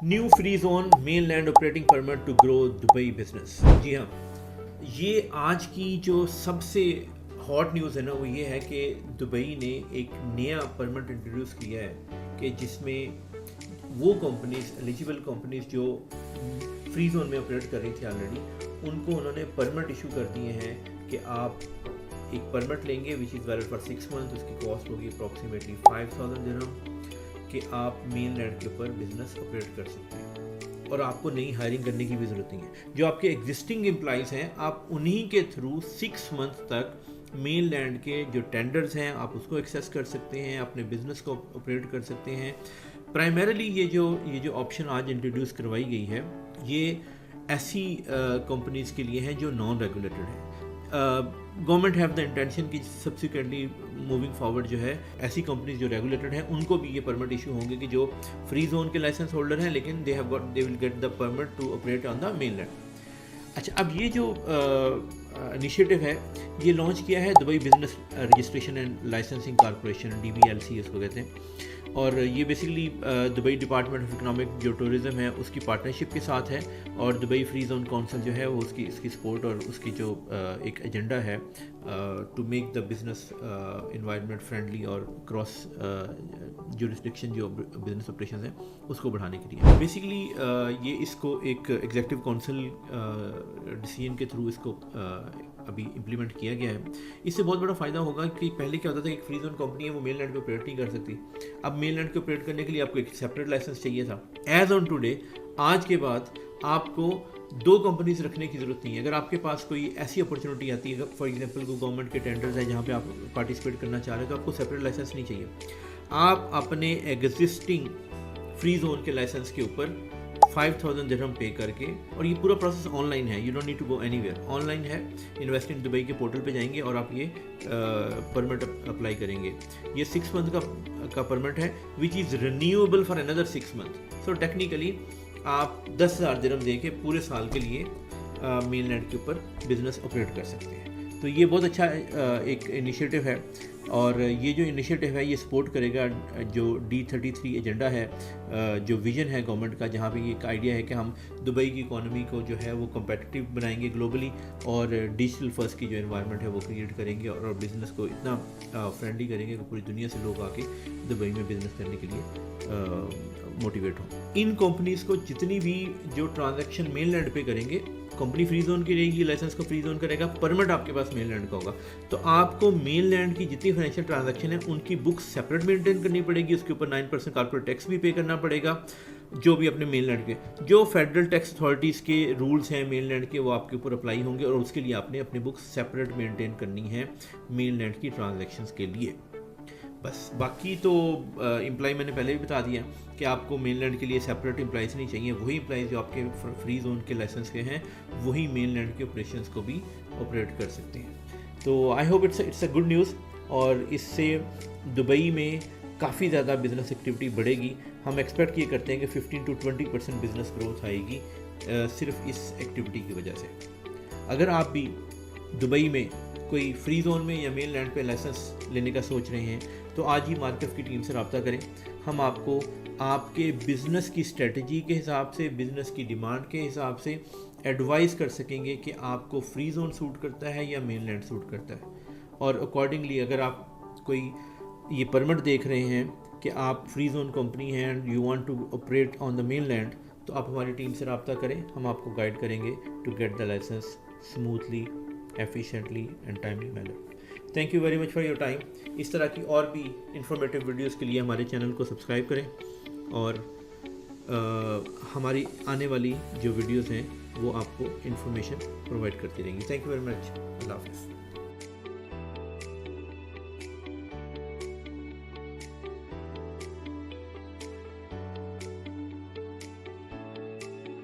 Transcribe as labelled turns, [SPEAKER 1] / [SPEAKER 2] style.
[SPEAKER 1] New free zone mainland operating permit to grow Dubai business. जी हाँ, ये आज की जो सबसे हॉट न्यूज़ है ना, वो ये है कि दुबई ने एक नया परमिट इंट्रोड्यूस किया है कि जिसमें वो कंपनीज, एलिजिबल कंपनीज जो फ्री जोन में ऑपरेट कर रही थी ऑलरेडी, उनको उन्होंने परमिट इशू कर दिए हैं कि आप एक परमिट लेंगे which is valid for 6 month. उसकी कॉस्ट होगी अप्रॉक्सीमेटली 5000 दिरहम कि आप मेन लैंड के ऊपर बिजनेस ऑपरेट कर सकते हैं और आपको नई हायरिंग करने की भी ज़रूरत नहीं है। जो आपके एग्जिस्टिंग एम्प्लॉइज़ हैं, आप उन्हीं के थ्रू 6 मंथ तक मेन लैंड के जो टेंडर्स हैं आप उसको एक्सेस कर सकते हैं, अपने बिजनेस को ऑपरेट कर सकते हैं। प्राइमरीली ये जो ऑप्शन आज इंट्रोड्यूस करवाई गई है, ये ऐसी कंपनीज़ के लिए हैं जो नॉन रेगुलेटेड हैं। गवर्नमेंट हैव द इंटेंशन कि सब्सिक्वेंटली मूविंग फॉरवर्ड जो है ऐसी कंपनीज जो रेगुलेटेड हैं उनको भी ये परमिट इशू होंगे कि जो फ्री जोन के लाइसेंस होल्डर हैं, लेकिन they will get the permit to operate on the mainland. अच्छा, अब ये जो इनिशिएटिव है ये लॉन्च किया है Dubai business registration and licensing corporation, DBLC इसको कहते हैं। और ये basically Dubai department of economic जो टूरिज़्म है उसकी पार्टनरशिप के साथ है, और दुबई फ्री जोन काउंसिल जो है वो इसकी सपोर्ट और उसकी जो एक एजेंडा है to make the business environment friendly और क्रॉस जुरिस्डिक्शन जो बिजनेस ऑपरेशन है उसको बढ़ाने के लिए बेसिकली ये इसको एक एग्जीक्यूटिव काउंसिल डिसीजन के थ्रू इसको अभी इम्प्लीमेंट किया गया है। इससे बहुत बड़ा फ़ायदा होगा कि पहले क्या होता था, एक फ्री जोन कंपनी है वो मेन लैंड पे ऑपरेट नहीं कर सकती। अब मेन लैंड पे ऑपरेट करने के लिए आपको एक सेपरेट लाइसेंस चाहिए था। एज ऑन टुडे, आज के बाद आपको 2 कंपनीज रखने की ज़रूरत नहीं है। अगर आपके पास कोई ऐसी अपॉर्चुनिटी आती है, फॉर एग्जांपल कोई गवर्नमेंट के टेंडर्स है जहाँ पे आप पार्टिसिपेट करना चाह रहे हैं, तो आपको सेपरेट लाइसेंस नहीं चाहिए। आप अपने एग्जिस्टिंग फ्री जोन के लाइसेंस के ऊपर 5000 दिरहम पे करके, और ये पूरा प्रोसेस ऑनलाइन है, you don't need to go anywhere, online है। इन्वेस्ट इन दुबई के पोर्टल पे जाएंगे और आप ये परमिट अप्लाई करेंगे। ये 6 मंथ का परमिट है which is renewable for another 6 month. So technically आप 10,000 दिरहम दे के पूरे साल के लिए मेन लैंड के ऊपर बिजनेस ऑपरेट कर सकते हैं। तो ये बहुत अच्छा एक इनिशिएटिव है, और ये जो इनिशिएटिव है ये सपोर्ट करेगा जो D33 एजेंडा है, जो विजन है गवर्नमेंट का, जहाँ पे ये एक आइडिया है कि हम दुबई की इकोनॉमी को जो है वो कम्पिटिटिव बनाएंगे ग्लोबली, और डिजिटल फर्स्ट की जो एनवायरनमेंट है वो क्रिएट करेंगे, और बिज़नेस को इतना फ्रेंडली करेंगे कि पूरी दुनिया से लोग आके दुबई में बिज़नेस करने के लिए मोटिवेट हों। इन कंपनीज़ को जितनी भी जो ट्रांजैक्शन मेन लैंड पे करेंगे, कंपनी फ्री जोन की रहेगी, लाइसेंस को फ्री जोन करेगा, परमिट आपके पास मेन लैंड का होगा, तो आपको मेन लैंड की जितनी फाइनेंशियल ट्रांजैक्शन है उनकी बुक्स सेपरेट मेंटेन करनी पड़ेगी। उसके ऊपर 9% कॉर्पोरेट टैक्स भी पे करना पड़ेगा, जो भी अपने मेन लैंड के जो फेडरल टैक्स अथॉरिटीज़ के रूल्स हैं मेन लैंड के, वो आपके ऊपर अप्लाई होंगे, और उसके लिए आपने अपनी बुक्स सेपरेट मेंटेन करनी है मेन लैंड की ट्रांजैक्शंस के लिए। बस बाकी तो एम्प्लॉय मैंने पहले भी बता दिया कि आपको मेन लैंड के लिए सेपरेट एम्प्लॉयज़ नहीं चाहिए। वही एम्प्लॉयज़ जो आपके फ्री जोन के लाइसेंस के हैं वही मेन लैंड के ऑपरेशंस को भी ऑपरेट कर सकते हैं। तो I hope it's a good news, और इससे दुबई में काफ़ी ज़्यादा बिजनेस एक्टिविटी बढ़ेगी। हम एक्सपेक्ट ये करते हैं कि 15 to 20% बिजनेस ग्रोथ आएगी सिर्फ इस एक्टिविटी की वजह से। अगर आप भी दुबई में कोई फ्री जोन में या मेन लैंड पे लाइसेंस लेने का सोच रहे हैं, तो आज ही मार्केट की टीम से रब्ता करें। हम आपको आपके बिज़नेस की स्ट्रेटजी के हिसाब से, बिज़नेस की डिमांड के हिसाब से एडवाइस कर सकेंगे कि आपको फ्री जोन सूट करता है या मेन लैंड सूट करता है। और अकॉर्डिंगली अगर आप कोई ये परमिट देख रहे हैं कि आप फ्री जोन कंपनी हैं and you want to operate on the mainland, तो आप हमारी टीम से रब्ता करें। हम आपको गाइड करेंगे to get the licence smoothly, efficiently and timely manner. Thank you very much for your time. इस तरह की और भी इंफॉर्मेटिव वीडियोस के लिए हमारे चैनल को सब्सक्राइब करें, और हमारी आने वाली जो वीडियोस हैं वो आपको इन्फॉर्मेशन प्रोवाइड करती रहेंगी। Thank you very much. अल्लाह हाफ़िज़।